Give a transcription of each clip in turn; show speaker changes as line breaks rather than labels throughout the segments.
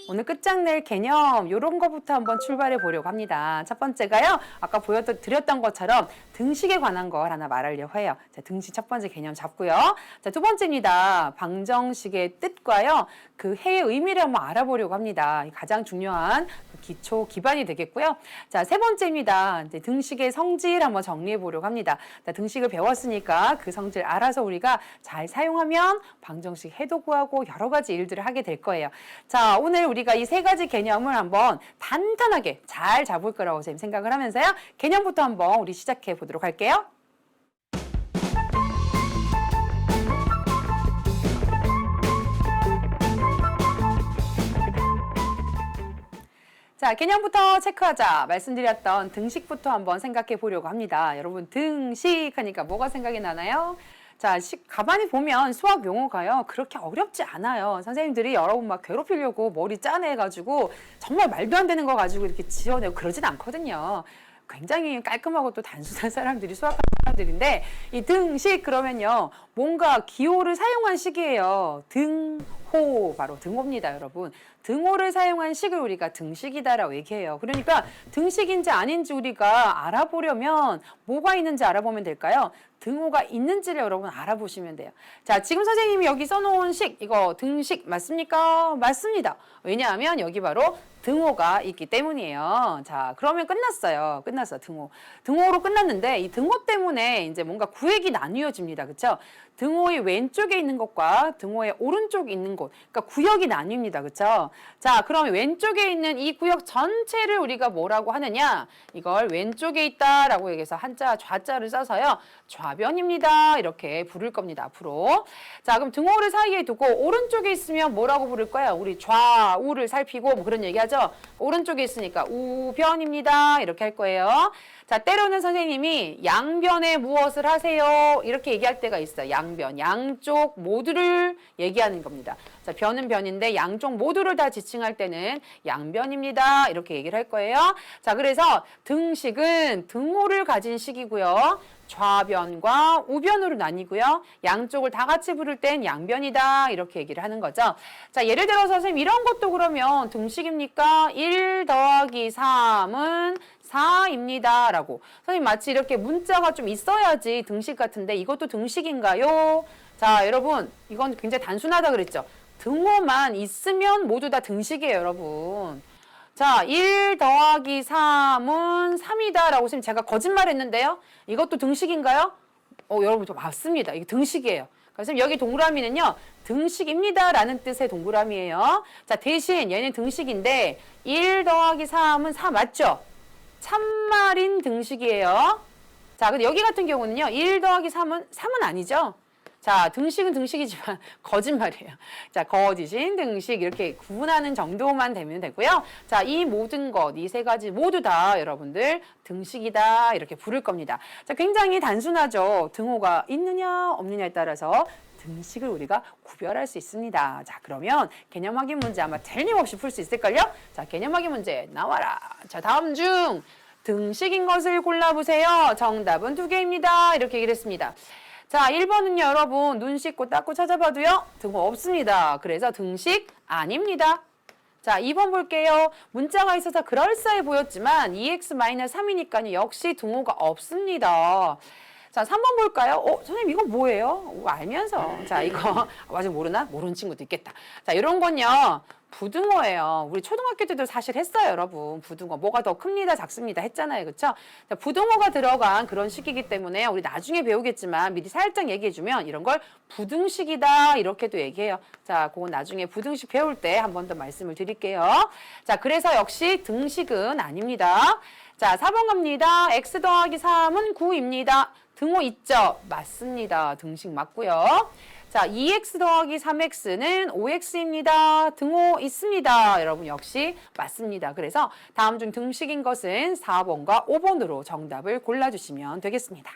오늘 끝장낼 개념 이런 거부터 한번 출발해 보려고 합니다. 첫 번째가요. 아까 보여드렸던 것처럼 등식에 관한 걸 하나 말하려고 해요. 자, 등식 첫 번째 개념 잡고요. 자, 두 번째입니다. 방정식의 뜻과요. 그 해의 의미를 한번 알아보려고 합니다. 가장 중요한 그 기초 기반이 되겠고요. 자, 세 번째입니다. 이제 등식의 성질 한번 정리해 보려고 합니다. 자, 등식을 배웠으니까 그 성질 알아서 우리가 잘 사용하면 방정식 해도 구하고 여러 가지 일들을 하게 될 거예요. 자, 오늘 우리가 이 세 가지 개념을 한번 단단하게 잘 잡을 거라고 선생님 생각을 하면서요. 개념부터 한번 우리 시작해 보도록 할게요. 자, 개념부터 체크하자. 말씀드렸던 등식부터 한번 생각해 보려고 합니다. 여러분, 등식 하니까 뭐가 생각이 나나요? 자, 가만히 보면 수학 용어가요. 그렇게 어렵지 않아요. 선생님들이 여러분 막 괴롭히려고 머리 짜내가지고 정말 말도 안 되는 거 가지고 이렇게 지어내고 그러진 않거든요. 굉장히 깔끔하고 또 단순한 사람들이 수학하는 사람들인데 이 등식 그러면요. 뭔가 기호를 사용한 식이에요. 등호, 바로 등호입니다, 여러분. 등호를 사용한 식을 우리가 등식이다라고 얘기해요. 그러니까 등식인지 아닌지 우리가 알아보려면 뭐가 있는지 알아보면 될까요? 등호가 있는지를 여러분 알아보시면 돼요. 자, 지금 선생님이 여기 써놓은 식, 이거 등식 맞습니까? 맞습니다. 왜냐하면 여기 바로 등호가 있기 때문이에요. 자, 그러면 끝났어요. 끝났어, 등호. 등호로 끝났는데 이 등호 때문에 이제 뭔가 구획이 나뉘어집니다. 그렇죠? 등호의 왼쪽에 있는 것과 등호의 오른쪽에 있는 곳, 그러니까 구역이 나뉩니다. 그렇죠? 자, 그러면 왼쪽에 있는 이 구역 전체를 우리가 뭐라고 하느냐? 이걸 왼쪽에 있다라고 얘기해서 한자, 좌자를 써서요. 좌변입니다. 이렇게 부를 겁니다. 앞으로. 자, 그럼 등호를 사이에 두고 오른쪽에 있으면 뭐라고 부를 거야? 우리 좌우를 살피고 뭐 그런 얘기하죠? 오른쪽에 있으니까 우변입니다. 이렇게 할 거예요. 자, 때로는 선생님이 양변에 무엇을 하세요? 이렇게 얘기할 때가 있어요. 양변, 양쪽 모두를 얘기하는 겁니다. 자, 변은 변인데 양쪽 모두를 다 지칭할 때는 양변입니다. 이렇게 얘기를 할 거예요. 자, 그래서 등식은 등호를 가진 식이고요. 좌변과 우변으로 나뉘고요. 양쪽을 다 같이 부를 땐 양변이다. 이렇게 얘기를 하는 거죠. 자, 예를 들어서 선생님 이런 것도 그러면 등식입니까? 1 더하기 3은 4입니다. 라고. 선생님 마치 이렇게 문자가 좀 있어야지 등식 같은데 이것도 등식인가요? 자, 여러분 이건 굉장히 단순하다 그랬죠. 등호만 있으면 모두 다 등식이에요, 여러분. 자, 1 더하기 3은 3이다 라고 선생님 제가 거짓말 했는데요. 이것도 등식인가요? 여러분 저 맞습니다. 이게 등식이에요. 그래서 여기 동그라미는요. 등식입니다 라는 뜻의 동그라미예요. 자, 대신 얘는 등식인데 1 더하기 3은 4 맞죠? 참말인 등식이에요. 자, 근데 여기 같은 경우는요. 1 더하기 3은 아니죠. 자, 등식은 등식이지만 거짓말이에요. 자, 거짓인 등식 이렇게 구분하는 정도만 되면 되고요. 자, 이 모든 것, 이 세 가지 모두 다 여러분들 등식이다 이렇게 부를 겁니다. 자, 굉장히 단순하죠. 등호가 있느냐 없느냐에 따라서 등식을 우리가 구별할 수 있습니다. 자, 그러면 개념 확인 문제 아마 틀림없이 풀 수 있을걸요? 자, 개념 확인 문제 나와라. 자, 다음 중 등식인 것을 골라보세요. 정답은 2개입니다. 이렇게 얘기를 했습니다. 자, 1번은요, 여러분, 눈 씻고 닦고 찾아봐도요, 등호 없습니다. 그래서 등식 아닙니다. 자, 2번 볼게요. 문자가 있어서 그럴싸해 보였지만 2x-3이니까요, 역시 등호가 없습니다. 자, 3번 볼까요? 선생님, 이거 뭐예요? 알면서. 자, 이거, 아직 모르나? 모르는 친구도 있겠다. 자, 이런 건요, 부등호예요. 우리 초등학교 때도 사실 했어요, 여러분. 부등호. 뭐가 더 큽니다, 작습니다 했잖아요. 그쵸? 자, 부등호가 들어간 그런 식이기 때문에 우리 나중에 배우겠지만 미리 살짝 얘기해주면 이런 걸 부등식이다. 이렇게도 얘기해요. 자, 그건 나중에 부등식 배울 때 한 번 더 말씀을 드릴게요. 자, 그래서 역시 등식은 아닙니다. 자, 4번 갑니다. x 더하기 3은 9입니다. 등호 있죠? 맞습니다. 등식 맞고요. 자, 2x 더하기 3x는 5x입니다. 등호 있습니다. 여러분 역시 맞습니다. 그래서 다음 중 등식인 것은 4번과 5번으로 정답을 골라주시면 되겠습니다.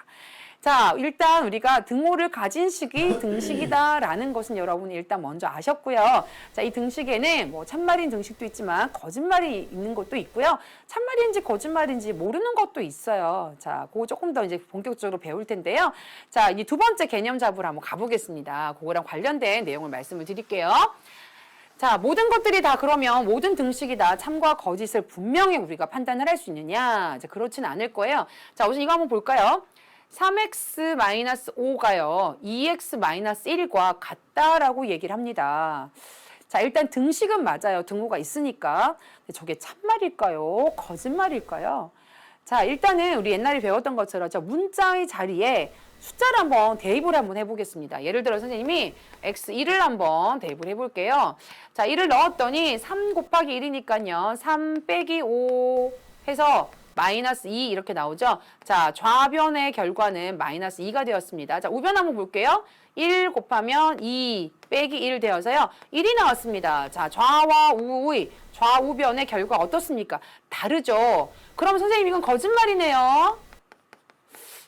자, 일단 우리가 등호를 가진 식이 등식이다라는 것은 여러분이 일단 먼저 아셨고요. 자, 이 등식에는 뭐 참말인 등식도 있지만 거짓말이 있는 것도 있고요. 참말인지 거짓말인지 모르는 것도 있어요. 자, 그거 조금 더 이제 본격적으로 배울 텐데요. 자, 이 두 번째 개념 잡으러 한번 가보겠습니다. 그거랑 관련된 내용을 말씀을 드릴게요. 자, 모든 것들이 다 그러면 모든 등식이 다 참과 거짓을 분명히 우리가 판단을 할 수 있느냐? 이제 그렇지는 않을 거예요. 자, 우선 이거 한번 볼까요? 3x-5가요. 2x-1과 같다라고 얘기를 합니다. 자, 일단 등식은 맞아요. 등호가 있으니까. 근데 저게 참말일까요? 거짓말일까요? 자, 일단은 우리 옛날에 배웠던 것처럼 저 문자의 자리에 숫자를 한번 대입을 한번 해보겠습니다. 예를 들어 선생님이 x1을 한번 대입을 해볼게요. 자, 1을 넣었더니 3 곱하기 1이니까요. 3 빼기 5 해서 마이너스 2 이렇게 나오죠. 자, 좌변의 결과는 마이너스 2가 되었습니다. 자, 우변 한번 볼게요. 1 곱하면 2 빼기 1 되어서요. 1이 나왔습니다. 자, 좌와 우의 좌우변의 결과 어떻습니까? 다르죠. 그럼 선생님 이건 거짓말이네요.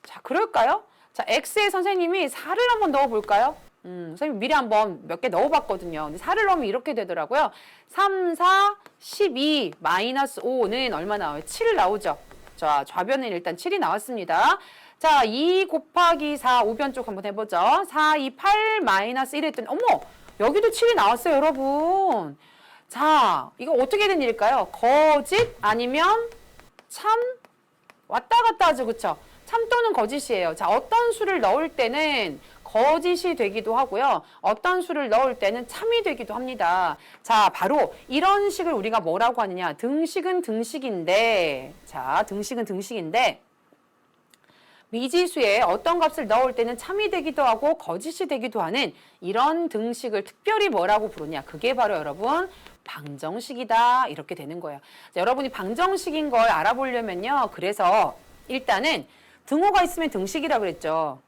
자, 그럴까요? 자, X에 선생님이 4를 한번 넣어볼까요? 선생님 미리 한번 몇 개 넣어봤거든요. 근데 4를 넣으면 이렇게 되더라고요. 3, 4, 12, 마이너스 5는 얼마 나와요? 7 나오죠. 자, 좌변은 일단 7이 나왔습니다. 자, 2 곱하기 4, 우변 쪽 한번 해보죠. 4, 2, 8, 마이너스 1 했더니, 어머! 여기도 7이 나왔어요, 여러분. 자, 이거 어떻게 된 일일까요? 거짓 아니면 참? 왔다 갔다 하죠, 그쵸? 참 또는 거짓이에요. 자, 어떤 수를 넣을 때는 거짓이 되기도 하고요. 어떤 수를 넣을 때는 참이 되기도 합니다. 자, 바로 이런 식을 우리가 뭐라고 하느냐. 등식은 등식인데, 자, 등식은 등식인데, 미지수에 어떤 값을 넣을 때는 참이 되기도 하고 거짓이 되기도 하는 이런 등식을 특별히 뭐라고 부르냐. 그게 바로 여러분 방정식이다. 이렇게 되는 거예요. 자, 여러분이 방정식인 걸 알아보려면요. 그래서 일단은 등호가 있으면 등식이라 그랬죠.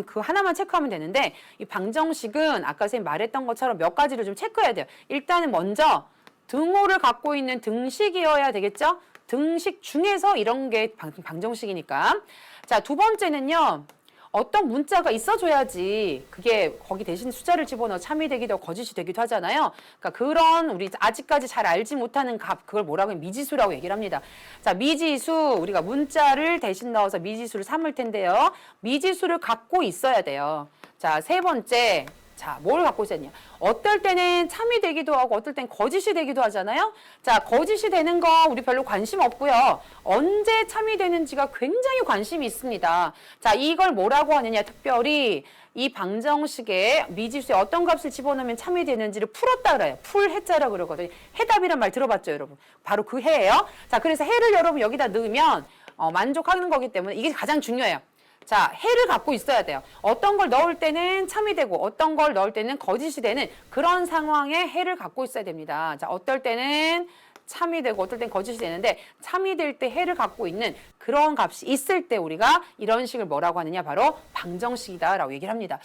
그 하나만 체크하면 되는데 이 방정식은 아까 선생님 말했던 것처럼 몇 가지를 좀 체크해야 돼요. 일단은 먼저 등호를 갖고 있는 등식이어야 되겠죠? 등식 중에서 이런 게 방정식이니까. 자, 두 번째는요. 어떤 문자가 있어줘야지 그게 거기 대신 숫자를 집어넣어 참이 되기도 하고 거짓이 되기도 하잖아요. 그러니까 그런 우리 아직까지 잘 알지 못하는 값 그걸 뭐라고 해요? 미지수라고 얘기를 합니다. 자, 미지수 우리가 문자를 대신 넣어서 미지수를 삼을 텐데요. 미지수를 갖고 있어야 돼요. 자, 세 번째. 자, 뭘 갖고 있었냐? 어떨 때는 참이 되기도 하고 어떨 때는 거짓이 되기도 하잖아요. 자, 거짓이 되는 거 우리 별로 관심 없고요. 언제 참이 되는지가 굉장히 관심이 있습니다. 자, 이걸 뭐라고 하느냐? 특별히 이 방정식에 미지수에 어떤 값을 집어넣으면 참이 되는지를 풀었다 그래요. 풀해자라고 그러거든요. 해답이란 말 들어봤죠, 여러분? 바로 그 해예요. 자, 그래서 해를 여러분 여기다 넣으면 만족하는 거기 때문에 이게 가장 중요해요. 자, 해를 갖고 있어야 돼요. 어떤 걸 넣을 때는 참이 되고 어떤 걸 넣을 때는 거짓이 되는 그런 상황에 해를 갖고 있어야 됩니다. 자, 어떨 때는 참이 되고 어떨 때는 거짓이 되는데 참이 될 때 해를 갖고 있는 그런 값이 있을 때 우리가 이런 식을 뭐라고 하느냐 바로 방정식이다라고 얘기를 합니다.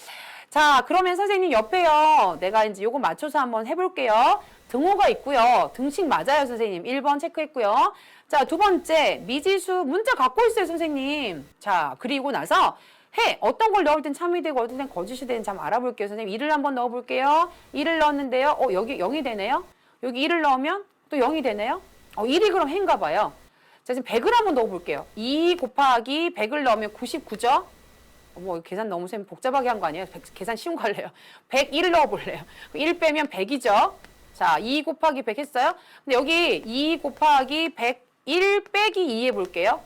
자, 그러면 선생님 옆에요. 내가 이제 요거 맞춰서 한번 해볼게요. 등호가 있고요. 등식 맞아요, 선생님. 1번 체크했고요. 자, 두 번째, 미지수 문자 갖고 있어요, 선생님. 자, 그리고 나서 해. 어떤 걸 넣을 땐 참이 되고 어떤 땐 거짓이 되는지 한번 알아볼게요, 선생님. 1을 한번 넣어볼게요. 1을 넣었는데요. 여기 0이 되네요. 여기 1을 넣으면 또 0이 되네요. 1이 그럼 해인가 봐요. 자, 지금 100을 한번 넣어볼게요. 2 곱하기 100을 넣으면 99죠? 계산 너무 쌤 복잡하게 한 거 아니에요? 계산 쉬운 거 할래요. 101을 넣어볼래요. 1 빼면 100이죠? 자, 2 곱하기 100 했어요? 근데 여기 2 곱하기 100일 빼기 2 해볼게요.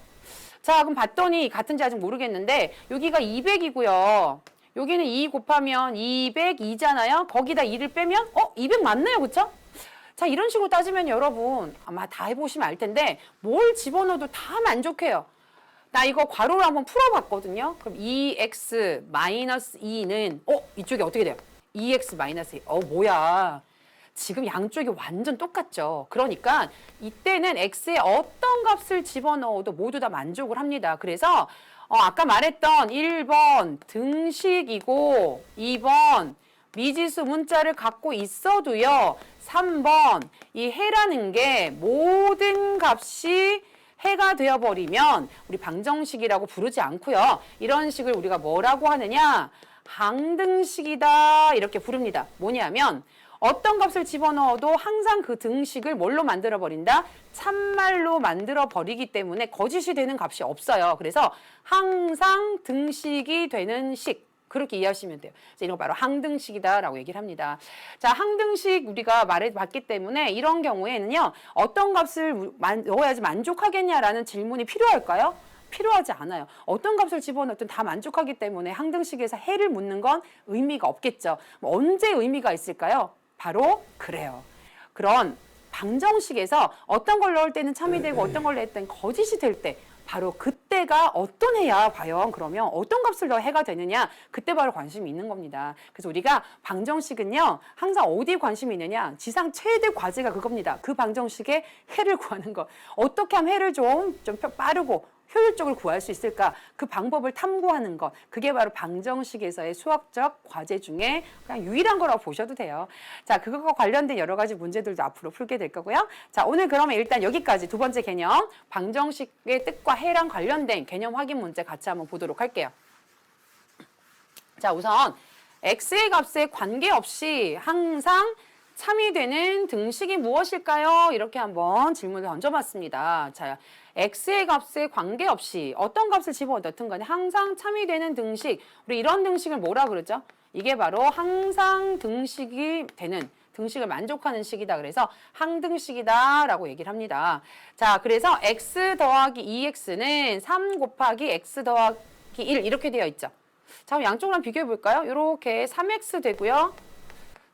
자, 그럼 봤더니 같은지 아직 모르겠는데 여기가 200이고요. 여기는 2 곱하면 202잖아요. 거기다 2를 빼면 200 맞네요. 그쵸? 자, 이런 식으로 따지면 여러분 아마 다 해보시면 알 텐데 뭘 집어넣어도 다 만족해요. 나 이거 괄호를 한번 풀어봤거든요. 그럼 2x-2는 이쪽이 어떻게 돼요? 2x-2. 뭐야. 지금 양쪽이 완전 똑같죠. 그러니까 이때는 x에 어떤 값을 집어넣어도 모두 다 만족을 합니다. 그래서 아까 말했던 1번 등식이고 2번 미지수 문자를 갖고 있어도요. 3번 이 해라는 게 모든 값이 해가 되어버리면 우리 방정식이라고 부르지 않고요. 이런 식을 우리가 뭐라고 하느냐? 항등식이다 이렇게 부릅니다. 뭐냐면 어떤 값을 집어넣어도 항상 그 등식을 뭘로 만들어버린다? 참말로 만들어버리기 때문에 거짓이 되는 값이 없어요. 그래서 항상 등식이 되는 식. 그렇게 이해하시면 돼요. 이런 거 바로 항등식이다라고 얘기를 합니다. 자, 항등식 우리가 말해봤기 때문에 이런 경우에는요. 어떤 값을 넣어야지 만족하겠냐라는 질문이 필요할까요? 필요하지 않아요. 어떤 값을 집어넣든 다 만족하기 때문에 항등식에서 해를 묻는 건 의미가 없겠죠. 언제 의미가 있을까요? 바로 그래요. 그런 방정식에서 어떤 걸 넣을 때는 참이 되고 어떤 걸 넣을 때는 거짓이 될 때 바로 그때가 어떤 해야 과연 그러면 어떤 값을 넣어 해가 되느냐 그때 바로 관심이 있는 겁니다. 그래서 우리가 방정식은요 항상 어디에 관심이 있느냐 지상 최대 과제가 그겁니다. 그 방정식의 해를 구하는 것. 어떻게 하면 해를 좀 빠르고 효율적으로 구할 수 있을까? 그 방법을 탐구하는 것. 그게 바로 방정식에서의 수학적 과제 중에 그냥 유일한 거라고 보셔도 돼요. 자, 그것과 관련된 여러 가지 문제들도 앞으로 풀게 될 거고요. 자, 오늘 그러면 일단 여기까지 두 번째 개념, 방정식의 뜻과 해랑 관련된 개념 확인 문제 같이 한번 보도록 할게요. 자, 우선 x의 값에 관계없이 항상 참이 되는 등식이 무엇일까요? 이렇게 한번 질문을 던져봤습니다. 자, x의 값에 관계없이 어떤 값을 집어넣든 간에 항상 참이 되는 등식, 우리 이런 등식을 뭐라 그러죠? 이게 바로 항상 등식이 되는 등식을 만족하는 식이다. 그래서 항등식이다라고 얘기를 합니다. 자, 그래서 x 더하기 2x는 3 곱하기 x 더하기 1 이렇게 되어 있죠. 자, 그럼 양쪽을 한번 비교해 볼까요? 이렇게 3x 되고요.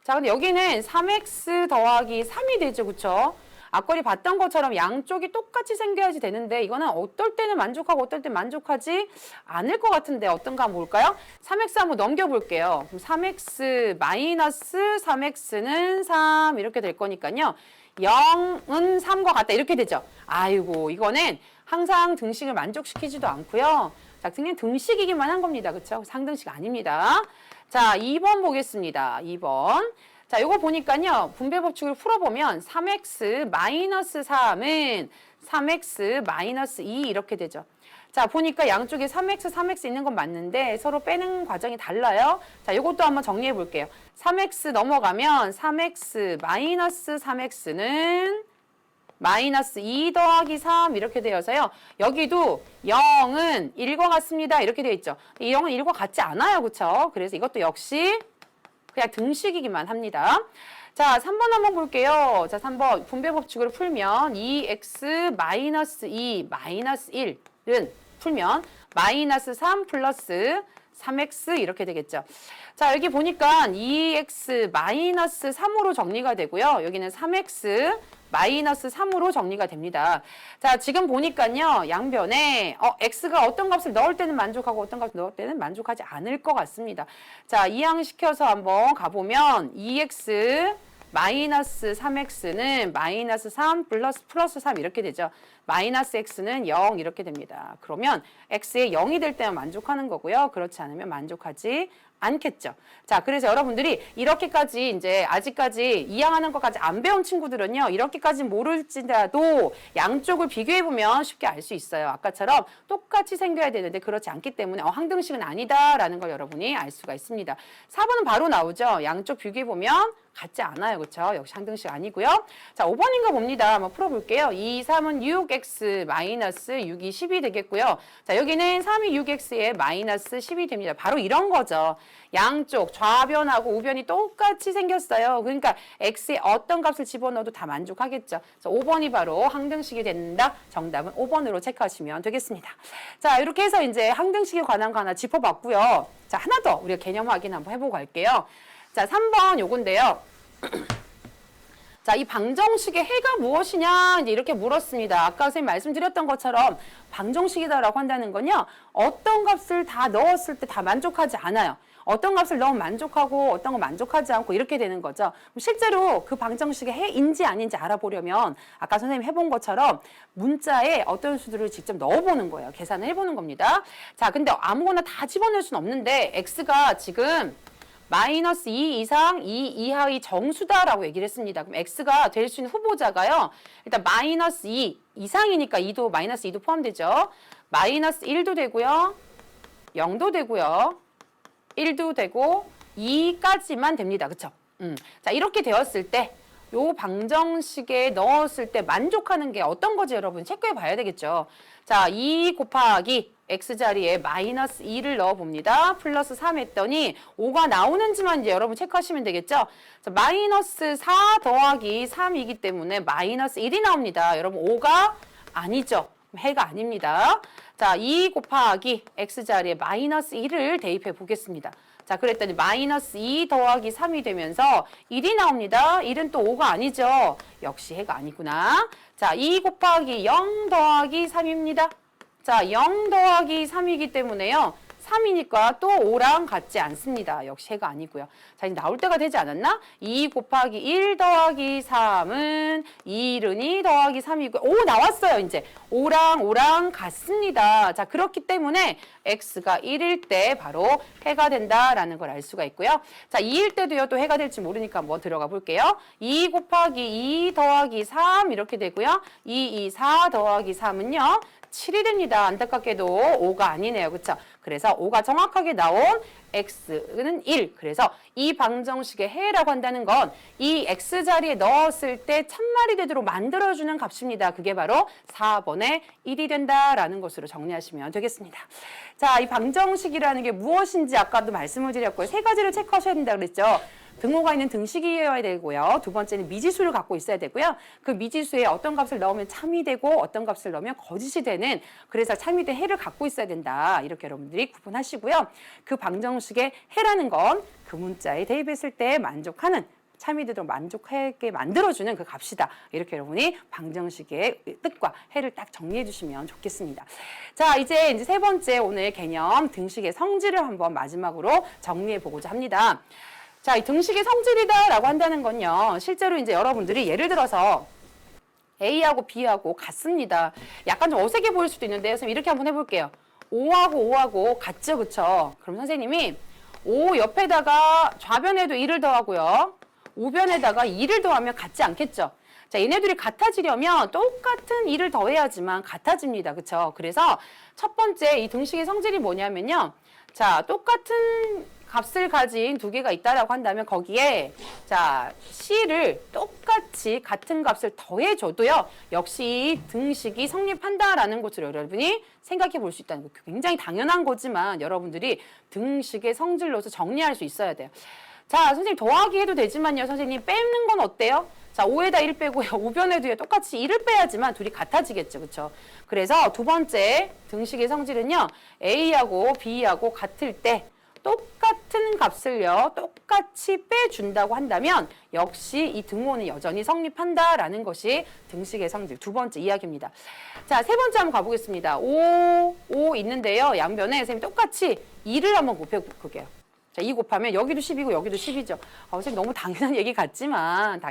자, 근데 여기는 3x 더하기 3이 되죠. 그쵸? 앞거리 봤던 것처럼 양쪽이 똑같이 생겨야지 되는데 이거는 어떨 때는 만족하고 어떨 때는 만족하지 않을 것 같은데 어떤가 한번 볼까요? 3x 한번 넘겨볼게요. 그럼 3x 마이너스 3x는 3 이렇게 될 거니까요. 0은 3과 같다 이렇게 되죠. 아이고 이거는 항상 등식을 만족시키지도 않고요. 자, 그냥 등식이기만 한 겁니다. 그렇죠? 상등식 아닙니다. 자, 2번 보겠습니다. 2번. 자, 요거 보니까요. 분배 법칙을 풀어보면 3x 마이너스 3은 3x 마이너스 2 이렇게 되죠. 자, 보니까 양쪽에 3x, 3x 있는 건 맞는데 서로 빼는 과정이 달라요. 자, 요것도 한번 정리해 볼게요. 3x 넘어가면 3x 마이너스 3x는 마이너스 2 더하기 3 이렇게 되어서요. 여기도 0은 1과 같습니다. 이렇게 되어 있죠. 이 0은 1과 같지 않아요. 그렇죠? 그래서 이것도 역시 그냥 등식이기만 합니다. 자, 3번 한번 볼게요. 자, 3번 분배 법칙으로 풀면 2x 마이너스 2 마이너스 1은 풀면 마이너스 3 플러스 3x 이렇게 되겠죠. 자, 여기 보니까 2x 마이너스 3으로 정리가 되고요. 여기는 3x 마이너스 3으로 정리가 됩니다. 자, 지금 보니까요. 양변에 x가 어떤 값을 넣을 때는 만족하고 어떤 값을 넣을 때는 만족하지 않을 것 같습니다. 자, 이항시켜서 한번 가보면 2x 마이너스 3x는 마이너스 3 플러스 3 이렇게 되죠. 마이너스 x는 0 이렇게 됩니다. 그러면 x에 0이 될 때만 만족하는 거고요. 그렇지 않으면 만족하지 않겠죠. 자, 그래서 여러분들이 이렇게까지 이제 아직까지 이항하는 것까지 안 배운 친구들은요. 이렇게까지 모를지라도 양쪽을 비교해보면 쉽게 알 수 있어요. 아까처럼 똑같이 생겨야 되는데 그렇지 않기 때문에 항등식은 아니다라는 걸 여러분이 알 수가 있습니다. 4번은 바로 나오죠. 양쪽 비교해보면 같지 않아요. 그렇죠? 역시 항등식 아니고요. 자, 5번인가 봅니다. 한번 풀어볼게요. 2, 3은 6x 마이너스 6이 10이 되겠고요. 자, 여기는 3이 6x에 마이너스 10이 됩니다. 바로 이런 거죠. 양쪽 좌변하고 우변이 똑같이 생겼어요. 그러니까 x에 어떤 값을 집어넣어도 다 만족하겠죠. 그래서 5번이 바로 항등식이 된다. 정답은 5번으로 체크하시면 되겠습니다. 자, 이렇게 해서 이제 항등식에 관한 거 하나 짚어봤고요. 자, 하나 더 우리가 개념 확인 한번 해보고 갈게요. 자, 3번 요건데요. 자, 이 방정식의 해가 무엇이냐 이제 이렇게 물었습니다. 아까 선생님 말씀드렸던 것처럼 방정식이다라고 한다는 건요. 어떤 값을 다 넣었을 때 다 만족하지 않아요. 어떤 값을 넣으면 만족하고 어떤 거 만족하지 않고 이렇게 되는 거죠. 실제로 그 방정식의 해인지 아닌지 알아보려면 아까 선생님 해본 것처럼 문자에 어떤 수들을 직접 넣어보는 거예요. 계산을 해보는 겁니다. 자, 근데 아무거나 다 집어넣을 수는 없는데 x가 지금 마이너스 2 이상 2 이하의 정수다라고 얘기를 했습니다. 그럼 x가 될 수 있는 후보자가요. 일단 마이너스 2 이상이니까 2도 마이너스 2도 포함되죠. 마이너스 1도 되고요. 0도 되고요. 1도 되고 2까지만 됩니다. 그렇죠? 자, 이렇게 되었을 때 요 방정식에 넣었을 때 만족하는 게 어떤 거지 여러분 체크해 봐야 되겠죠. 자, 2 곱하기 x자리에 마이너스 2를 넣어봅니다. 플러스 3 했더니 5가 나오는지만 이제 여러분 체크하시면 되겠죠. 자, 마이너스 4 더하기 3이기 때문에 마이너스 1이 나옵니다. 여러분 5가 아니죠. 해가 아닙니다. 자, 2 곱하기 x자리에 마이너스 1을 대입해 보겠습니다. 자, 그랬더니 마이너스 2 더하기 3이 되면서 1이 나옵니다. 1은 또 5가 아니죠. 역시 해가 아니구나. 자, 2 곱하기 0 더하기 3입니다. 자, 0 더하기 3이기 때문에요. 3이니까 또 5랑 같지 않습니다. 역시 해가 아니고요. 자, 이제 나올 때가 되지 않았나? 2 곱하기 1 더하기 3은 1은 2 더하기 3이고 5 나왔어요. 이제 5랑 같습니다. 자, 그렇기 때문에 x가 1일 때 바로 해가 된다라는 걸 알 수가 있고요. 자, 2일 때도요. 또 해가 될지 모르니까 한번 들어가 볼게요. 2 곱하기 2 더하기 3 이렇게 되고요. 2, 4 더하기 3은요. 7이 됩니다. 안타깝게도 5가 아니네요. 그렇죠? 그래서 5가 정확하게 나온 x는 1. 그래서 이 방정식의 해라고 한다는 건 이 x자리에 넣었을 때 참말이 되도록 만들어주는 값입니다. 그게 바로 4번의 1이 된다라는 것으로 정리하시면 되겠습니다. 자, 이 방정식이라는 게 무엇인지 아까도 말씀을 드렸고요. 세 가지를 체크하셔야 된다 그랬죠. 등호가 있는 등식이어야 되고요. 두 번째는 미지수를 갖고 있어야 되고요. 그 미지수에 어떤 값을 넣으면 참이 되고 어떤 값을 넣으면 거짓이 되는, 그래서 참이 된 해를 갖고 있어야 된다. 이렇게 여러분들이 구분하시고요. 그 방정식의 해라는 건 그 문자에 대입했을 때 만족하는, 참이 되도록 만족하게 만들어주는 그 값이다. 이렇게 여러분이 방정식의 뜻과 해를 딱 정리해 주시면 좋겠습니다. 자, 이제 세 번째 오늘 개념 등식의 성질을 한번 마지막으로 정리해 보고자 합니다. 자, 이 등식의 성질이다라고 한다는 건요. 실제로 이제 여러분들이 예를 들어서 A하고 B하고 같습니다. 약간 좀 어색해 보일 수도 있는데 선생님 이렇게 한번 해볼게요. 5하고 같죠, 그쵸? 그럼 선생님이 5 옆에다가 좌변에도 1을 더하고요. 우변에다가 2를 더하면 같지 않겠죠? 자, 얘네들이 같아지려면 똑같은 2를 더해야지만 같아집니다. 그쵸? 그래서 첫 번째 이 등식의 성질이 뭐냐면요. 자, 똑같은 값을 가진 두 개가 있다라고 한다면 거기에 자, C를 똑같이 같은 값을 더해줘도요. 역시 등식이 성립한다라는 것을 여러분이 생각해 볼 수 있다는 거. 굉장히 당연한 거지만 여러분들이 등식의 성질로서 정리할 수 있어야 돼요. 자, 선생님 더하기 해도 되지만요. 선생님 빼는 건 어때요? 자, 5에다 1 빼고요. 우변에도요. 똑같이 1을 빼야지만 둘이 같아지겠죠. 그렇죠? 그래서 두 번째 등식의 성질은요. A하고 B하고 같을 때 똑같은 값을요. 똑같이 빼준다고 한다면 역시 이 등호는 여전히 성립한다라는 것이 등식의 성질 두 번째 이야기입니다. 자, 세 번째 한번 가보겠습니다. 5 있는데요. 양변에 선생님 똑같이 2를 한번 곱해볼게요. 자, 2 곱하면 여기도 10이고 여기도 10이죠. 선생님 너무 당연한 얘기 같지만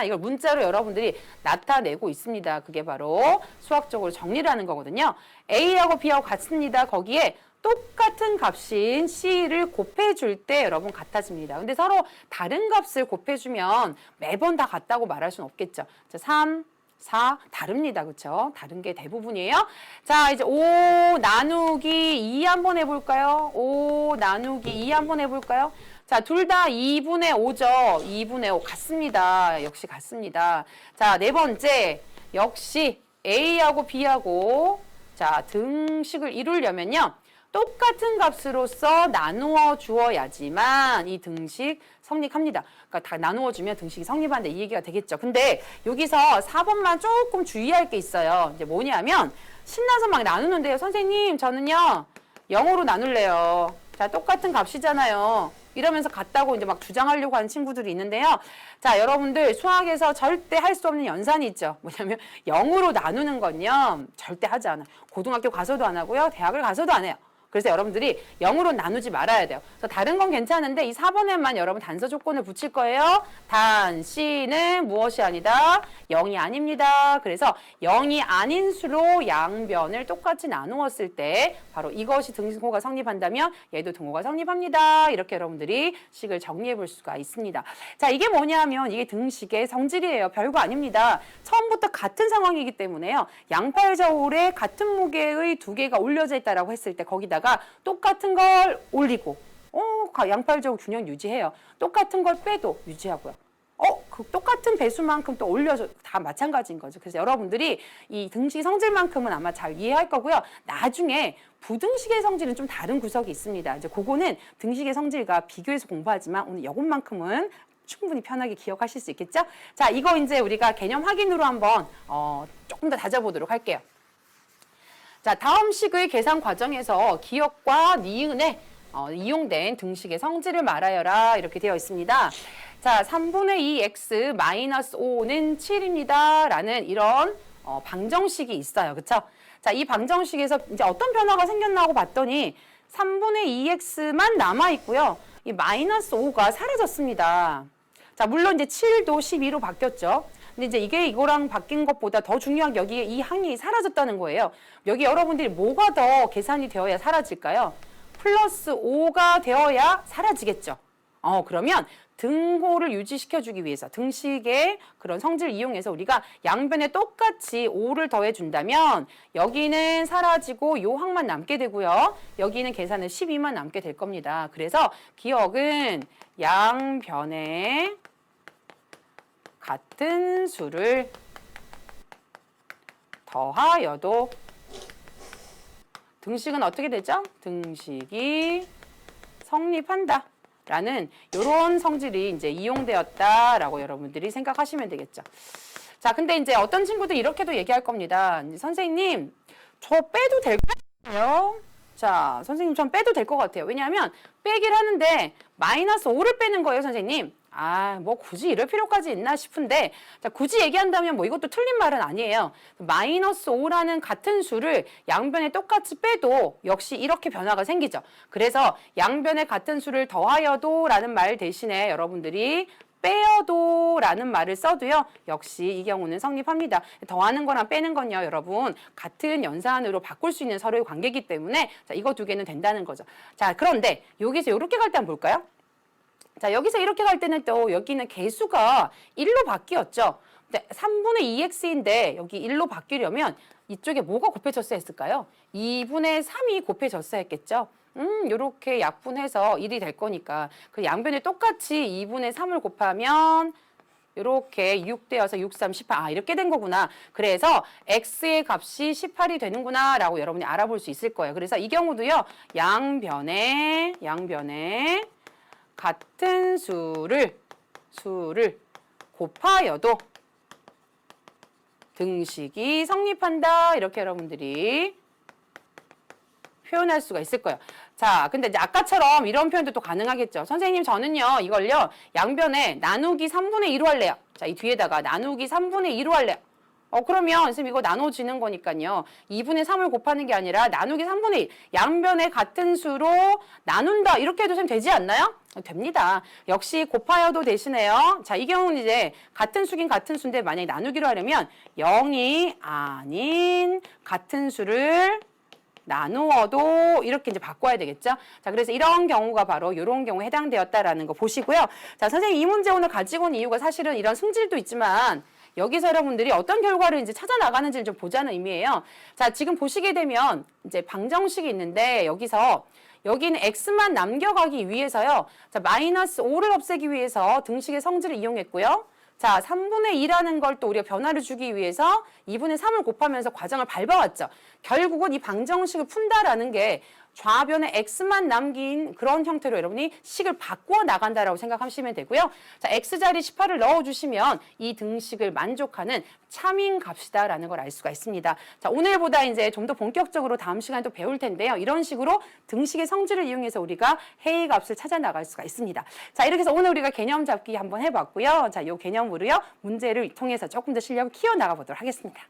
이걸 문자로 여러분들이 나타내고 있습니다. 그게 바로 수학적으로 정리를 하는 거거든요. A하고 B하고 같습니다. 거기에 똑같은 값인 C를 곱해줄 때 여러분 같아집니다. 근데 서로 다른 값을 곱해주면 매번 다 같다고 말할 수는 없겠죠. 자, 3, 4 다릅니다. 그렇죠? 다른 게 대부분이에요. 자, 이제 5 나누기 2 한번 해볼까요? 5 나누기 2 한번 해볼까요? 자, 둘 다 2분의 5죠. 2분의 5 같습니다. 역시 같습니다. 자, 네 번째 역시 A하고 B하고 자, 등식을 이루려면요. 똑같은 값으로서 나누어 주어야지만 이 등식 성립합니다. 그러니까 다 나누어 주면 등식이 성립한다 이 얘기가 되겠죠. 근데 여기서 4번만 조금 주의할 게 있어요. 이제 뭐냐면 신나서 막 나누는데요. 선생님 저는요 0으로 나눌래요. 자, 똑같은 값이잖아요. 이러면서 같다고 이제 막 주장하려고 하는 친구들이 있는데요. 자, 여러분들 수학에서 절대 할 수 없는 연산이 있죠. 뭐냐면 0으로 나누는 건요. 절대 하지 않아요. 고등학교 가서도 안 하고요. 대학을 가서도 안 해요. 그래서 여러분들이 0으로 나누지 말아야 돼요. 그래서 다른 건 괜찮은데 이 4번에만 여러분 단서 조건을 붙일 거예요. 단 C는 무엇이 아니다? 0이 아닙니다. 그래서 0이 아닌 수로 양변을 똑같이 나누었을 때 바로 이것이 등호가 성립한다면 얘도 등호가 성립합니다. 이렇게 여러분들이 식을 정리해 볼 수가 있습니다. 자, 이게 뭐냐면 이게 등식의 성질이에요. 별거 아닙니다. 처음부터 같은 상황이기 때문에요. 양팔저울에 같은 무게의 두 개가 올려져 있다라고 했을 때 거기다가 똑같은 걸 올리고 양팔저울 균형 유지해요. 똑같은 걸 빼도 유지하고요. 그 똑같은 배수만큼 또 올려줘 다 마찬가지인 거죠. 그래서 여러분들이 이 등식의 성질만큼은 아마 잘 이해할 거고요. 나중에 부등식의 성질은 좀 다른 구석이 있습니다. 이제 그거는 등식의 성질과 비교해서 공부하지만 오늘 이것만큼은 충분히 편하게 기억하실 수 있겠죠? 자, 이거 이제 우리가 개념 확인으로 한번 조금 더 다져보도록 할게요. 자, 다음 식의 계산 과정에서 기억과 니은에 이용된 등식의 성질을 말하여라 이렇게 되어 있습니다. 자, 3분의 2 x 마이너스 5는 7입니다. 라는 이런 방정식이 있어요. 그쵸? 자, 이 방정식에서 이제 어떤 변화가 생겼나 고 봤더니 3분의 2x만 남아있고요. 이 마이너스 5가 사라졌습니다. 자, 물론 이제 7도 12로 바뀌었죠. 근데 이제 이게 이거랑 바뀐 것보다 더 중요한 여기에 이 항이 사라졌다는 거예요. 여기 여러분들이 뭐가 더 계산이 되어야 사라질까요? 플러스 5가 되어야 사라지겠죠. 그러면 등호를 유지시켜주기 위해서 등식의 그런 성질을 이용해서 우리가 양변에 똑같이 5를 더해준다면 여기는 사라지고 요 항만 남게 되고요. 여기는 계산은 12만 남게 될 겁니다. 그래서 기억은 양변에 같은 수를 더하여도 등식은 어떻게 되죠? 등식이 성립한다. 라는 이런 성질이 이제 이용되었다라고 여러분들이 생각하시면 되겠죠. 자, 근데 이제 어떤 친구들 이렇게도 얘기할 겁니다. 선생님, 저 빼도 될까요? 자, 선생님, 전 빼도 될 것 같아요. 왜냐하면 빼기를 하는데 마이너스 5를 빼는 거예요, 선생님. 뭐 굳이 이럴 필요까지 있나 싶은데, 자, 굳이 얘기한다면 뭐 이것도 틀린 말은 아니에요. 마이너스 5라는 같은 수를 양변에 똑같이 빼도 역시 이렇게 변화가 생기죠. 그래서 양변에 같은 수를 더하여도 라는 말 대신에 여러분들이 빼어도 라는 말을 써도요. 역시 이 경우는 성립합니다. 더하는 거랑 빼는 건요. 여러분 같은 연산으로 바꿀 수 있는 서로의 관계이기 때문에 자, 이거 두 개는 된다는 거죠. 자, 그런데 여기서 이렇게 갈 때 한번 볼까요? 자, 여기서 이렇게 갈 때는 또 여기는 개수가 1로 바뀌었죠. 3분의 2x인데 여기 1로 바뀌려면 이쪽에 뭐가 곱해졌어야 했을까요? 2분의 3이 곱해졌어야 했겠죠. 요렇게 약분해서 1이 될 거니까 그 양변에 똑같이 2분의 3을 곱하면 이렇게 6 되어서 6, 3, 18. 이렇게 된 거구나. 그래서 x의 값이 18이 되는구나 라고 여러분이 알아볼 수 있을 거예요. 그래서 이 경우도요. 양변에 같은 수를 곱하여도 등식이 성립한다. 이렇게 여러분들이 표현할 수가 있을 거예요. 자, 근데 이제 아까처럼 이런 표현도 또 가능하겠죠. 선생님, 저는요, 이걸요, 양변에 나누기 3분의 2로 할래요. 자, 이 뒤에다가 나누기 3분의 2로 할래요. 그러면 선생님 이거 나눠지는 거니까요. 2분의 3을 곱하는 게 아니라 나누기 3분의 1. 양변에 같은 수로 나눈다. 이렇게 해도 선생님 되지 않나요? 됩니다. 역시 곱하여도 되시네요. 자, 이 경우는 이제 같은 수긴 같은 수인데 만약에 나누기로 하려면 0이 아닌 같은 수를 나누어도 이렇게 이제 바꿔야 되겠죠? 자, 그래서 이런 경우가 바로 이런 경우에 해당되었다라는 거 보시고요. 자, 선생님 이 문제 오늘 가지고 온 이유가 사실은 이런 승질도 있지만 여기서 여러분들이 어떤 결과를 이제 찾아 나가는지를 좀 보자는 의미예요. 자, 지금 보시게 되면 이제 방정식이 있는데 여기는 x만 남겨가기 위해서요. 자, 마이너스 5를 없애기 위해서 등식의 성질을 이용했고요. 자, 3분의 2라는 걸 또 우리가 변화를 주기 위해서 2분의 3을 곱하면서 과정을 밟아왔죠. 결국은 이 방정식을 푼다라는 게 좌변에 x만 남긴 그런 형태로 여러분이 식을 바꾸어 나간다라고 생각하시면 되고요. 자, x자리 18을 넣어주시면 이 등식을 만족하는 참인 값이다라는 걸 알 수가 있습니다. 자, 오늘보다 이제 좀 더 본격적으로 다음 시간에 또 배울 텐데요. 이런 식으로 등식의 성질을 이용해서 우리가 해의 값을 찾아 나갈 수가 있습니다. 자, 이렇게 해서 오늘 우리가 개념 잡기 한번 해봤고요. 자, 이 개념으로요. 문제를 통해서 조금 더 실력을 키워나가 보도록 하겠습니다.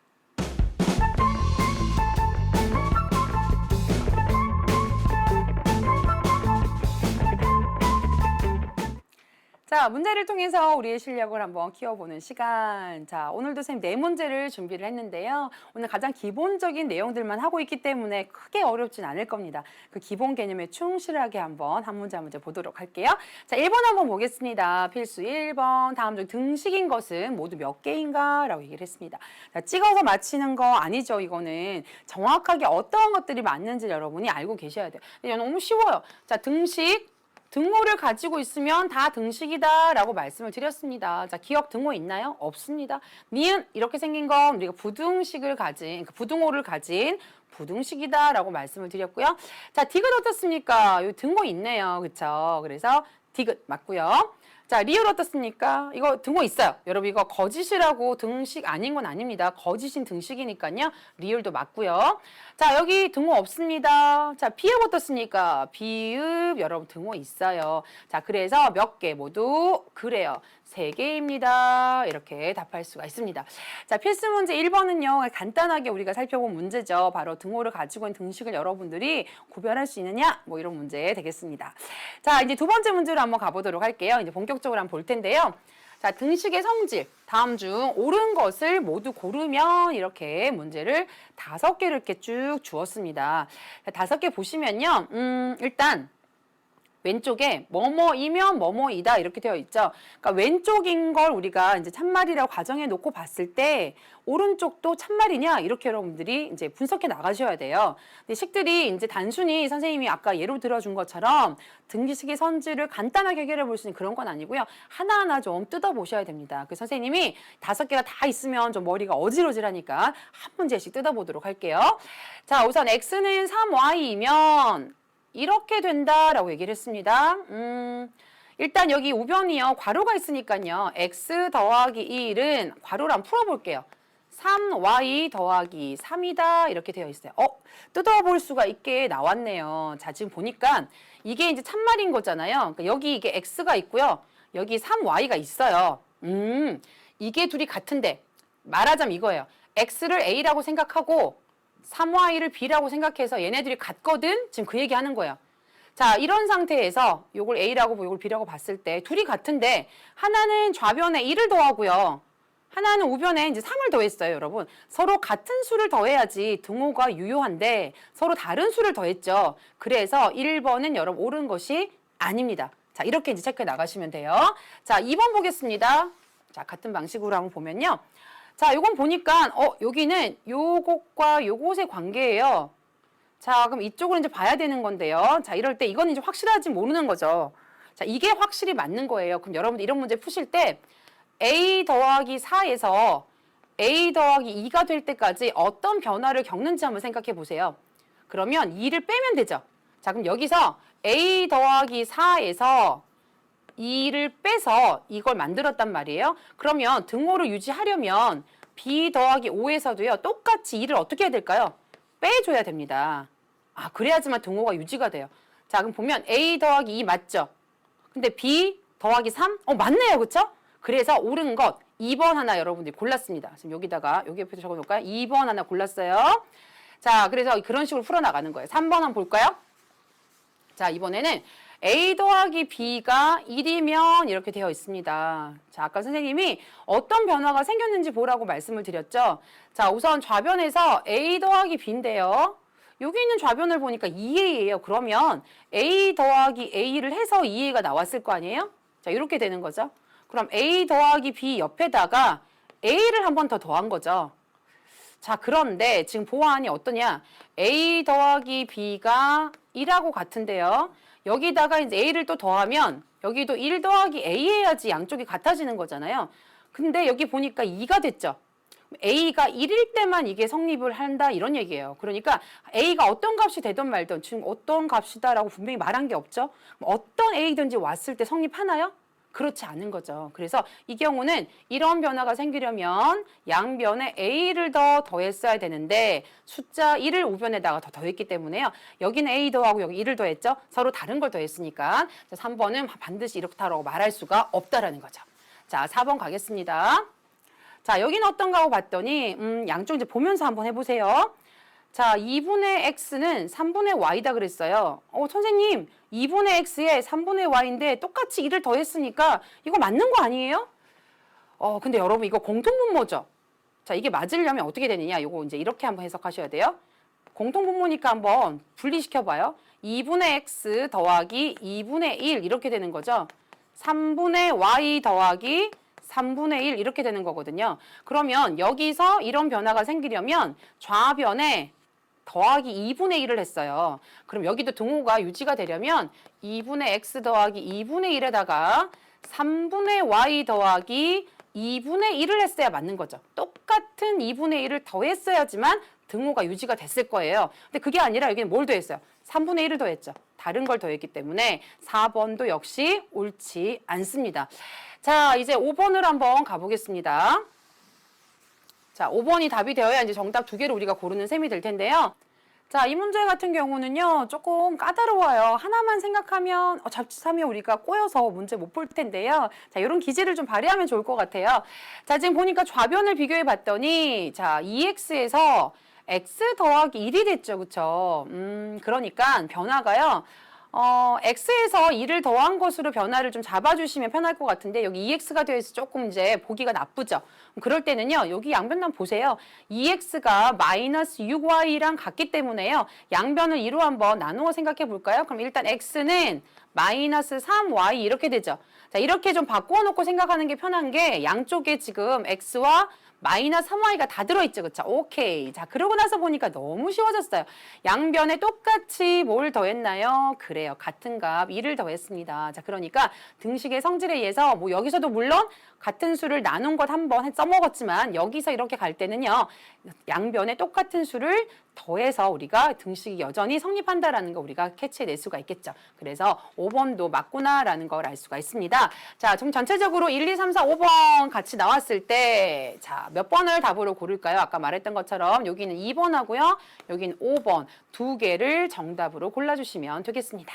자, 문제를 통해서 우리의 실력을 한번 키워보는 시간. 자, 오늘도 선생님 4문제를 준비를 했는데요. 오늘 가장 기본적인 내용들만 하고 있기 때문에 크게 어렵진 않을 겁니다. 그 기본 개념에 충실하게 한번 한 문제 한 문제 보도록 할게요. 자, 1번 한번 보겠습니다. 필수 1번. 다음 중 등식인 것은 모두 몇 개인가? 라고 얘기를 했습니다. 자, 찍어서 맞히는 거 아니죠, 이거는. 정확하게 어떤 것들이 맞는지 여러분이 알고 계셔야 돼요. 너무 쉬워요. 자, 등식. 등호를 가지고 있으면 다 등식이다라고 말씀을 드렸습니다. 자, 기억 등호 있나요? 없습니다. 니은 이렇게 생긴 건 우리가 부등식을 가진, 그러니까 부등호를 가진 부등식이다라고 말씀을 드렸고요. 자, 디귿 어떻습니까? 요 등호 있네요. 그쵸? 그래서 디귿 맞고요. 자, 리을 어떻습니까? 이거 등호 있어요. 여러분 이거 거짓이라고 등식 아닌 건 아닙니다. 거짓인 등식이니까요. 리을도 맞고요. 자, 여기 등호 없습니다. 자, 비읍 어떻습니까? 비읍 여러분 등호 있어요. 자, 그래서 몇 개 모두 그래요. 3개입니다. 이렇게 답할 수가 있습니다. 자, 필수 문제 1번은요. 간단하게 우리가 살펴본 문제죠. 바로 등호를 가지고 있는 등식을 여러분들이 구별할 수 있느냐? 뭐 이런 문제 되겠습니다. 자, 이제 두 번째 문제로 한번 가보도록 할게요. 이제 본격적으로 한번 볼 텐데요. 자, 등식의 성질, 다음 중 옳은 것을 모두 고르면 이렇게 문제를 5개를 이렇게 쭉 주었습니다. 자, 5개 보시면요. 일단 왼쪽에 뭐뭐이면 뭐뭐이다 이렇게 되어 있죠. 그러니까 왼쪽인 걸 우리가 이제 참말이라고 가정해 놓고 봤을 때 오른쪽도 참말이냐 이렇게 여러분들이 이제 분석해 나가셔야 돼요. 근데 식들이 이제 단순히 선생님이 아까 예로 들어준 것처럼 등식의 성질을 간단하게 해결해 볼 수 있는 그런 건 아니고요. 하나하나 좀 뜯어 보셔야 됩니다. 그 선생님이 5개가 다 있으면 좀 머리가 어지러지라니까 한 문제씩 뜯어 보도록 할게요. 자, 우선 x는 3y이면 이렇게 된다라고 얘기를 했습니다. 일단 여기 우변이요. 괄호가 있으니까요. x 더하기 1은 괄호를 한번 풀어볼게요. 3y 더하기 3이다 이렇게 되어 있어요. 뜯어볼 수가 있게 나왔네요. 자, 지금 보니까 이게 이제 참말인 거잖아요. 그러니까 여기 이게 x가 있고요. 여기 3y가 있어요. 이게 둘이 같은데 말하자면 이거예요. x를 a라고 생각하고 3y를 b라고 생각해서 얘네들이 같거든? 지금 그 얘기 하는 거예요. 자, 이런 상태에서 요걸 a라고 요걸 b라고 봤을 때 둘이 같은데 하나는 좌변에 1을 더하고요. 하나는 우변에 이제 3을 더했어요, 여러분. 서로 같은 수를 더해야지 등호가 유효한데 서로 다른 수를 더했죠. 그래서 1번은 여러분 옳은 것이 아닙니다. 자, 이렇게 이제 체크해 나가시면 돼요. 자, 2번 보겠습니다. 자, 같은 방식으로 한번 보면요. 자, 요건 보니까 여기는 요것과 요것의 관계예요. 자, 그럼 이쪽으로 이제 봐야 되는 건데요. 자, 이럴 때 이건 이제 확실하지 모르는 거죠. 자, 이게 확실히 맞는 거예요. 그럼 여러분들 이런 문제 푸실 때 a 더하기 4에서 a 더하기 2가 될 때까지 어떤 변화를 겪는지 한번 생각해 보세요. 그러면 2를 빼면 되죠. 자, 그럼 여기서 a 더하기 4에서 2를 빼서 이걸 만들었단 말이에요. 그러면 등호를 유지하려면 b 더하기 5에서도요. 똑같이 2를 어떻게 해야 될까요? 빼줘야 됩니다. 아, 그래야지만 등호가 유지가 돼요. 자, 그럼 보면 a 더하기 2 맞죠? 근데 b 더하기 3? 맞네요. 그쵸? 그래서 옳은 것 2번 하나 여러분들이 골랐습니다. 지금 여기다가 여기 옆에 적어놓을까요? 2번 하나 골랐어요. 자, 그래서 그런 식으로 풀어나가는 거예요. 3번 한번 볼까요? 자, 이번에는 a 더하기 b가 1이면 이렇게 되어 있습니다. 자, 아까 선생님이 어떤 변화가 생겼는지 보라고 말씀을 드렸죠. 자, 우선 좌변에서 a 더하기 b인데요. 여기 있는 좌변을 보니까 2a예요. 그러면 a 더하기 a를 해서 2a가 나왔을 거 아니에요? 자, 이렇게 되는 거죠. 그럼 a 더하기 b 옆에다가 a를 한 번 더 더한 거죠. 자, 그런데 지금 보아하니 어떠냐? a 더하기 b가 1하고 같은데요. 여기다가 이제 a를 또 더하면 여기도 1 더하기 a 해야지 양쪽이 같아지는 거잖아요. 근데 여기 보니까 2가 됐죠. a가 1일 때만 이게 성립을 한다 이런 얘기예요. 그러니까 a가 어떤 값이 되든 말든 지금 어떤 값이다라고 분명히 말한 게 없죠. 어떤 a든지 왔을 때 성립하나요? 그렇지 않은 거죠. 그래서 이 경우는 이런 변화가 생기려면 양변에 a를 더 더했어야 되는데 숫자 1을 우변에다가 더 더했기 때문에요. 여기는 a 더하고 여기 1을 더했죠. 서로 다른 걸 더했으니까 3번은 반드시 이렇다라고 말할 수가 없다라는 거죠. 자, 4번 가겠습니다. 자, 여기는 어떤가 하고 봤더니 양쪽 이제 보면서 한번 해보세요. 자, 2분의 x는 3분의 y다 그랬어요. 선생님, 2분의 x에 3분의 y인데 똑같이 1을 더했으니까 이거 맞는 거 아니에요? 근데 여러분 이거 공통분모죠? 자, 이게 맞으려면 어떻게 되느냐? 이거 이제 이렇게 한번 해석하셔야 돼요. 공통분모니까 한번 분리시켜봐요. 2분의 x 더하기 2분의 1 이렇게 되는 거죠. 3분의 y 더하기 3분의 1 이렇게 되는 거거든요. 그러면 여기서 이런 변화가 생기려면 좌변에 더하기 2분의 1을 했어요. 그럼 여기도 등호가 유지가 되려면 2분의 x 더하기 2분의 1에다가 3분의 y 더하기 2분의 1을 했어야 맞는 거죠. 똑같은 2분의 1을 더했어야지만 등호가 유지가 됐을 거예요. 근데 그게 아니라 여기는 뭘 더했어요? 3분의 1을 더했죠. 다른 걸 더했기 때문에 4번도 역시 옳지 않습니다. 자, 이제 5번을 한번 가보겠습니다. 자, 5번이 답이 되어야 이제 정답 두 개를 우리가 고르는 셈이 될 텐데요. 자, 이 문제 같은 경우는요, 조금 까다로워요. 하나만 생각하면 자칫하면 우리가 꼬여서 문제 못 볼 텐데요. 자, 이런 기질을 좀 발휘하면 좋을 것 같아요. 자, 지금 보니까 좌변을 비교해 봤더니, 자, 2x에서 x 더하기 1이 됐죠, 그쵸? 그러니까 변화가요. x에서 2를 더한 것으로 변화를 좀 잡아주시면 편할 것 같은데 여기 2x가 되어 있어 조금 이제 보기가 나쁘죠. 그럴 때는요. 여기 양변만 보세요. 2x가 마이너스 6y랑 같기 때문에요. 양변을 2로 한번 나누어 생각해 볼까요? 그럼 일단 x는 마이너스 3y 이렇게 되죠. 자, 이렇게 좀 바꾸어 놓고 생각하는 게 편한 게 양쪽에 지금 x와 마이너스 3y가 다 들어있죠. 그쵸? 오케이. 자, 그러고 나서 보니까 너무 쉬워졌어요. 양변에 똑같이 뭘 더했나요? 그래요. 같은 값 2를 더했습니다. 자, 그러니까 등식의 성질에 의해서 뭐 여기서도 물론 같은 수를 나눈 것 한번 써먹었지만 여기서 이렇게 갈 때는요. 양변에 똑같은 수를 더해서 우리가 등식이 여전히 성립한다라는 거 우리가 캐치해낼 수가 있겠죠. 그래서 5번도 맞구나라는 걸 알 수가 있습니다. 자, 좀 전체적으로 1, 2, 3, 4, 5번 같이 나왔을 때 자, 몇 번을 답으로 고를까요? 아까 말했던 것처럼 여기는 2번 하고요. 여기는 5번 두 개를 정답으로 골라주시면 되겠습니다.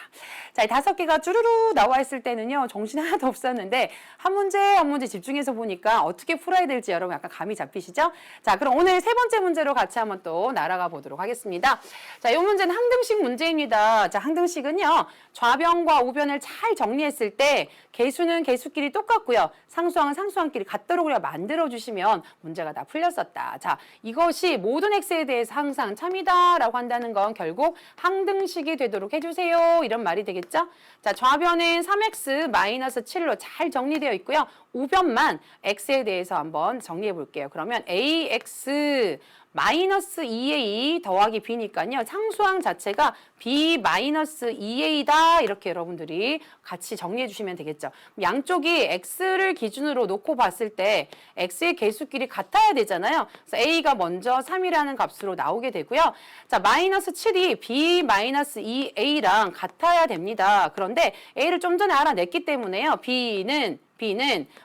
자, 이 5개가 쭈루루 나와 있을 때는요. 정신 하나도 없었는데 한 문제 한 문제 집중해서 보니까 어떻게 풀어야 될지 여러분 약간 감이 잡히시죠? 자, 그럼 오늘 세 번째 문제로 같이 한번 또 날아가 보도록 하겠습니다. 자, 이 문제는 항등식 문제입니다. 자, 항등식은요. 좌변과 우변을 잘 정리했을 때 개수는 개수끼리 똑같고요. 상수항은 상수항끼리 같도록 우리가 만들어주시면 문제가 다 풀렸었다. 자, 이것이 모든 x에 대해서 항상 참이다라고 한다는 건 결국 항등식이 되도록 해주세요. 이런 말이 되겠죠? 자, 좌변은 3x 마이너스 7로 잘 정리되어 있고요. 우변만 x에 대해서 한번 정리해 볼게요. 그러면 ax 마이너스 2a 더하기 b니까요. 상수항 자체가 b 마이너스 2a다 이렇게 여러분들이 같이 정리해 주시면 되겠죠. 양쪽이 x를 기준으로 놓고 봤을 때 x의 개수끼리 같아야 되잖아요. 그래서 a가 먼저 3이라는 값으로 나오게 되고요. 자, 마이너스 7이 b 마이너스 2a랑 같아야 됩니다. 그런데 a를 좀 전에 알아냈기 때문에요. b는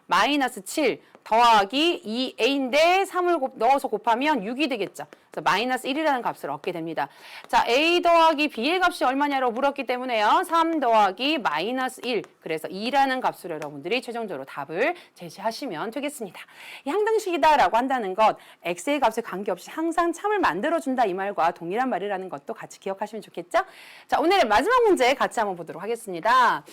마이너스 7 더하기 2a인데 3을 넣어서 곱하면 6이 되겠죠. 그래서 마이너스 1이라는 값을 얻게 됩니다. 자, a 더하기 b의 값이 얼마냐고 물었기 때문에요. 3 더하기 마이너스 1. 그래서 2라는 값으로 여러분들이 최종적으로 답을 제시하시면 되겠습니다. 이 항등식이다라고 한다는 것, x의 값에 관계없이 항상 참을 만들어준다 이 말과 동일한 말이라는 것도 같이 기억하시면 좋겠죠? 자, 오늘의 마지막 문제 같이 한번 보도록 하겠습니다.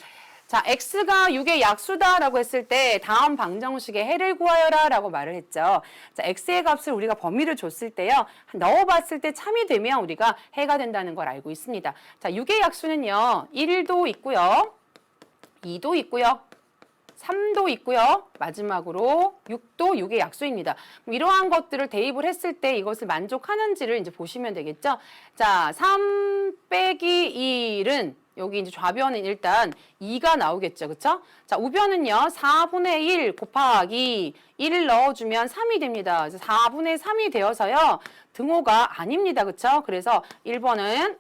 자, x가 6의 약수다라고 했을 때 다음 방정식의 해를 구하여라 라고 말을 했죠. 자, x의 값을 우리가 범위를 줬을 때요. 넣어봤을 때 참이 되면 우리가 해가 된다는 걸 알고 있습니다. 자, 6의 약수는요. 1도 있고요. 2도 있고요. 3도 있고요. 마지막으로 6도 6의 약수입니다. 이러한 것들을 대입을 했을 때 이것을 만족하는지를 이제 보시면 되겠죠. 자, 3 빼기 1은 여기 이제 좌변은 일단 2가 나오겠죠. 그쵸? 자, 우변은요. 4분의 1 곱하기 1을 넣어주면 3이 됩니다. 그래서 4분의 3이 되어서요. 등호가 아닙니다. 그쵸? 그래서 1번이래.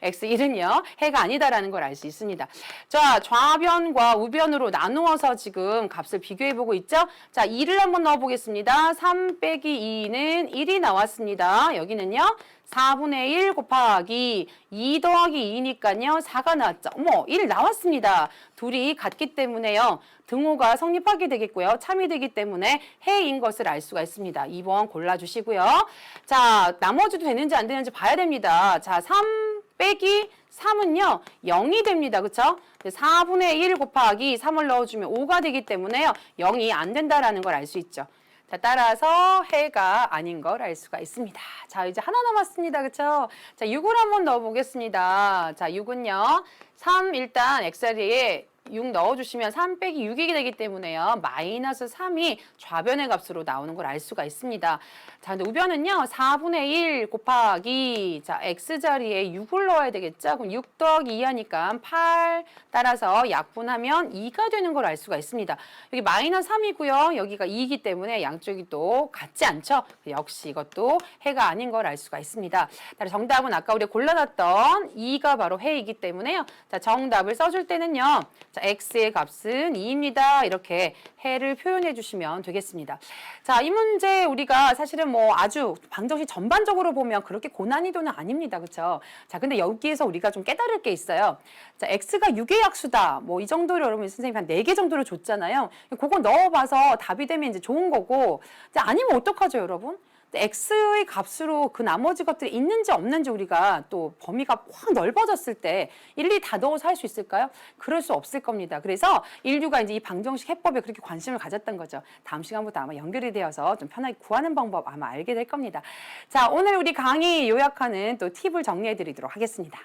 x1은요. 해가 아니다라는 걸 알 수 있습니다. 자, 좌변과 우변으로 나누어서 지금 값을 비교해보고 있죠? 자, 2를 한번 넣어보겠습니다. 3 빼기 2는 1이 나왔습니다. 여기는요. 4분의 1 곱하기 2 더하기 2니까요. 4가 나왔죠. 어머, 1 나왔습니다. 둘이 같기 때문에요. 등호가 성립하게 되겠고요. 참이 되기 때문에 해인 것을 알 수가 있습니다. 2번 골라주시고요. 자, 나머지도 되는지 안 되는지 봐야 됩니다. 자, 3 빼기 3은요. 0이 됩니다. 그쵸? 4분의 1 곱하기 3을 넣어주면 5가 되기 때문에요. 0이 안 된다라는 걸 알 수 있죠. 자, 따라서 해가 아닌 걸 알 수가 있습니다. 자, 이제 하나 남았습니다. 그쵸? 자, 6을 한번 넣어보겠습니다. 자, 6은요. 3 일단 x자리에 6 넣어주시면 3 빼기 6이 되기 때문에요. 마이너스 3이 좌변의 값으로 나오는 걸 알 수가 있습니다. 자, 근데 우변은요. 4분의 1 곱하기 자 x자리에 6을 넣어야 되겠죠. 그럼 6 더하기 2 하니까 8 따라서 약분하면 2가 되는 걸 알 수가 있습니다. 여기 마이너스 3이고요. 여기가 2이기 때문에 양쪽이 또 같지 않죠. 역시 이것도 해가 아닌 걸 알 수가 있습니다. 따라서 정답은 아까 우리 골라놨던 2가 바로 해이기 때문에요. 자, 정답을 써줄 때는요. 자, x의 값은 2입니다. 이렇게 해를 표현해 주시면 되겠습니다. 자, 이 문제 우리가 사실은 뭐 아주 방정식 전반적으로 보면 그렇게 고난이도는 아닙니다. 그렇죠? 자, 근데 여기에서 우리가 좀 깨달을 게 있어요. 자, x가 6의 약수다. 뭐 이 정도로 여러분 선생님이 한 4개 정도로 줬잖아요. 그거 넣어봐서 답이 되면 이제 좋은 거고. 자, 아니면 어떡하죠, 여러분? x의 값으로 그 나머지 것들이 있는지 없는지 우리가 또 범위가 확 넓어졌을 때 일일이 다 넣어서 할 수 있을까요? 그럴 수 없을 겁니다. 그래서 인류가 이제 이 방정식 해법에 그렇게 관심을 가졌던 거죠. 다음 시간부터 아마 연결이 되어서 좀 편하게 구하는 방법 아마 알게 될 겁니다. 자, 오늘 우리 강의 요약하는 또 팁을 정리해 드리도록 하겠습니다.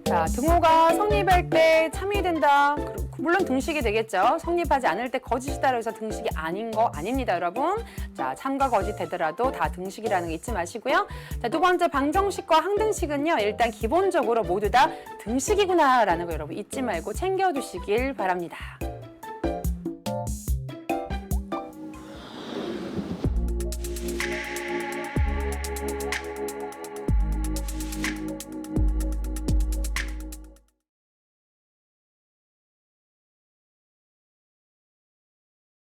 자, 등호가 성립할 때 참이 된다. 물론 등식이 되겠죠. 성립하지 않을 때 거짓이다 그래서 등식이 아닌 거 아닙니다, 여러분. 자, 참과 거짓 되더라도 다 등식이라는 거 잊지 마시고요. 자, 두 번째 방정식과 항등식은요. 일단 기본적으로 모두 다 등식이구나라는 거 여러분 잊지 말고 챙겨두시길 바랍니다.